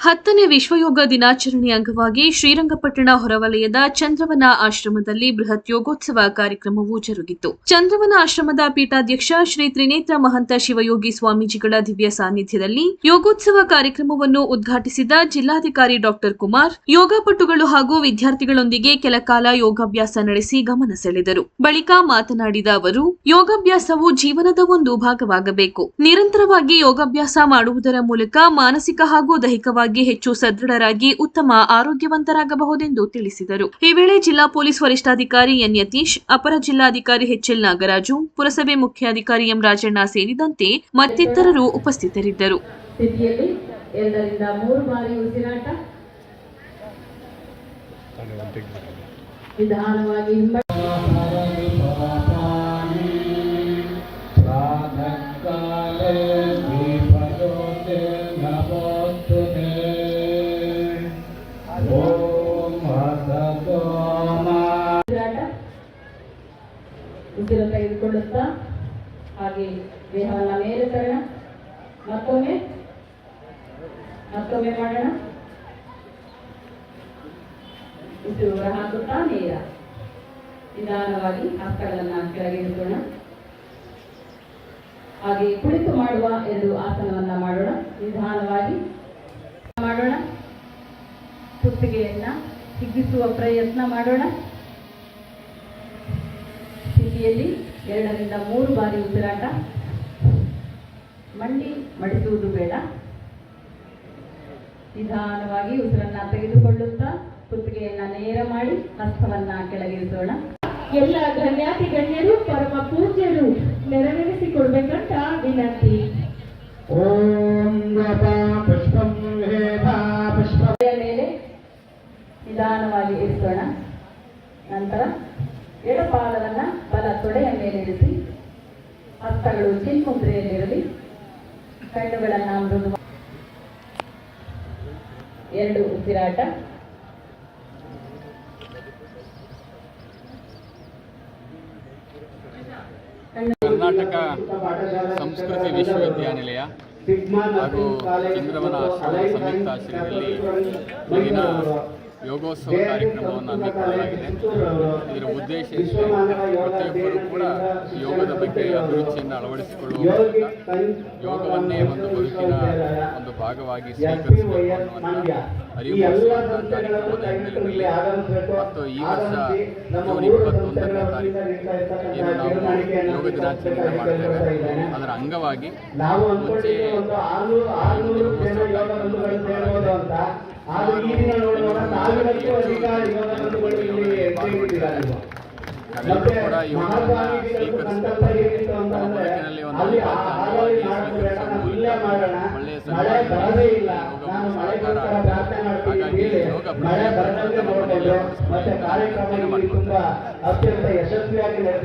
10ನೇ ವಿಶ್ವ ಯೋಗ ದಿನಾಚರಣೆ ಅಂಗವಾಗಿ ಶ್ರೀರಂಗಪಟ್ಟಣ ಹೊರವಲಯದ ಚಂದ್ರವನ ಆಶ್ರಮದಲ್ಲಿ ಬೃಹತ್ ಯೋಗೋತ್ಸವ ಕಾರ್ಯಕ್ರಮವು ಜರುಗಿತು. ಚಂದ್ರವನ ಆಶ್ರಮದ ಪೀಠಾಧ್ಯಕ್ಷ ಶ್ರೀ ತ್ರಿನೇತ್ರ ಮಹಂತ ಶಿವಯೋಗಿ ಸ್ವಾಮೀಜಿಗಳ ದಿವ್ಯ ಸಾನ್ನಿಧ್ಯದಲ್ಲಿ ಯೋಗೋತ್ಸವ ಕಾರ್ಯಕ್ರಮವನ್ನು ಉದ್ಘಾಟಿಸಿದ ಜಿಲ್ಲಾಧಿಕಾರಿ ಡಾಕ್ಟರ್ ಕುಮಾರ್ ಯೋಗಪಟುಗಳು ಹಾಗೂ ವಿದ್ಯಾರ್ಥಿಗಳೊಂದಿಗೆ ಕೆಲಕಾಲ ಯೋಗಾಭ್ಯಾಸ ನಡೆಸಿ ಗಮನ ಸೆಳೆದರು. ಬಳಿಕ ಮಾತನಾಡಿದ ಅವರು, ಯೋಗಾಭ್ಯಾಸವು ಜೀವನದ ಒಂದು ಭಾಗವಾಗಬೇಕು. ನಿರಂತರವಾಗಿ ಯೋಗಾಭ್ಯಾಸ ಮಾಡುವುದರ ಮೂಲಕ ಮಾನಸಿಕ ಹಾಗೂ ದೈಹಿಕವಾಗಿ ಹೆಚ್ಚು ಸದೃಢರಾಗಿ ಉತ್ತಮ ಆರೋಗ್ಯವಂತರಾಗಬಹುದೆಂದು ತಿಳಿಸಿದರು. ಈ ವೇಳೆ ಜಿಲ್ಲಾ ಪೊಲೀಸ್ ವರಿಷ್ಠಾಧಿಕಾರಿ ಎನ್ ಯತೀಶ್, ಅಪರ ಜಿಲ್ಲಾಧಿಕಾರಿ ಎಚ್ಎಲ್ ನಾಗರಾಜು, ಪುರಸಭೆ ಮುಖ್ಯಾಧಿಕಾರಿ ಎಂ ರಾಜಣ್ಣ ಸೇರಿದಂತೆ ಮತ್ತಿತರರು ಉಪಸ್ಥಿತರಿದ್ದರು. ಉಸಿರು ತೆಗೆದುಕೊಳ್ಳುತ್ತಾ ಹಾಗೆ ದೇಹವನ್ನು ಮೇಲೆ ತರೋಣ. ಮತ್ತೊಮ್ಮೆ ಮಾಡೋಣ. ಉಸಿರು ಹೊರ ಹಾಕುತ್ತಾ ನೇರ ನಿಧಾನವಾಗಿ ಹಸ್ತಗಳನ್ನು ಕೆಳಗಿಳಿಸೋಣ. ಹಾಗೆ ಕುಳಿತು ಮಾಡುವ 2 ಆಸನವನ್ನ ಮಾಡೋಣ. ನಿಧಾನವಾಗಿ ಮಾಡೋಣ. ಕುತ್ತಿಗೆಯನ್ನ ಹಿಗ್ಗಿಸುವ ಪ್ರಯತ್ನ ಮಾಡೋಣ. ಸ್ಥಿತಿಯಲ್ಲಿ 2 ರಿಂದ 3 ಬಾರಿ ಉಸಿರಾಟ. ಮಂಡಿ ಮಡಿಸುವುದು ಬೇಡ. ನಿಧಾನವಾಗಿ ಉಸಿರನ್ನ ತೆಗೆದುಕೊಳ್ಳುತ್ತಾ ಕುತ್ತಿಗೆಯನ್ನ ನೇರ ಮಾಡಿ ಹಸ್ತವನ್ನ ಕೆಳಗಿರಿಸೋಣ. ಎಲ್ಲ ಗಣ್ಯಾತಿ ಗಣ್ಯರು ಪರಮ ಪೂಜ್ಯರು ನೆರವೇರಿಸಿಕೊಡ್ಬೇಕಂತ ವಿನಂತಿ. ಮೇಲೆ ನಿಧಾನವಾಗಿ ಇರಿಸೋಣ. ನಂತರ ಎಡಪಾದವನ್ನ ಬಲ ತೊಡೆಯ ಮೇಲೆ ಇರಿಸಿ ಹಸ್ತಗಳು ಚಿನ್ಮುದ್ರೆಯಲ್ಲಿರಲಿ. ಕಣ್ಣುಗಳನ್ನ ಮೃದು. 2 ಉಸಿರಾಟ. ಕರ್ನಾಟಕ ಸಂಸ್ಕೃತಿ ವಿಶ್ವವಿದ್ಯಾನಿಲಯ ಹಾಗೂ ಚಂದ್ರವನ ಆಶ್ರಮದ ಸಂಯುಕ್ತ ಆಶ್ರಯದಲ್ಲಿ ಇಂದಿನ ಯೋಗೋತ್ಸವ ಕಾರ್ಯಕ್ರಮವನ್ನು ಹಮ್ಮಿಕೊಳ್ಳಲಾಗಿದೆ. ಇದರ ಉದ್ದೇಶ ಪ್ರತಿಯೊಬ್ಬರೂ ಕೂಡ ಯೋಗದ ಬಗ್ಗೆ ಅಭಿರುಚಿಯನ್ನು ಅಳವಡಿಸಿಕೊಳ್ಳುವ ಮೂಲಕ ಯೋಗವನ್ನೇ ಒಂದು ಬದುಕಿನ ಒಂದು ಭಾಗವಾಗಿ ಸ್ವೀಕರಿಸಬೇಕು ಅನ್ನುವಂಥ ಅರಿವು ಮೂಡಿಸುವಂಥ ಕಾರ್ಯಕ್ರಮದ ಹಿನ್ನೆಲೆಯಲ್ಲಿ ಮತ್ತು ಈ ವರ್ಷ ಜೂನ್ 21ನೇ ತಾರೀಕು ಏನು ನಾವು ಯೋಗ ದಿನಾಚರಣೆ ಮಾಡ್ತೇವೆ, ಅದರ ಅಂಗವಾಗಿ ಮುಂಚೆ ಯೋಗೋತ್ಸವ ನಾವೆಲ್ಲರೂ ಕೂಡ ಯೋಗವನ್ನು ಸ್ವೀಕರಿಸಬೇಕು. ನಮ್ಮ ಬದುಕಿನಲ್ಲಿ ಒಂದು ಅಂಗವಾಗಿ ಸ್ವೀಕರಿಸುವ ಒಳ್ಳೆಯ ಸಮಾಜ ಯೋಗವು ಸಹಕಾರ ಆಗುತ್ತೆ. ಹಾಗಾಗಿ ಯೋಗ ಪ್ರತಿಯೊಬ್ಬರು ನಮ್ಮ ಮನೆಯಲ್ಲಿ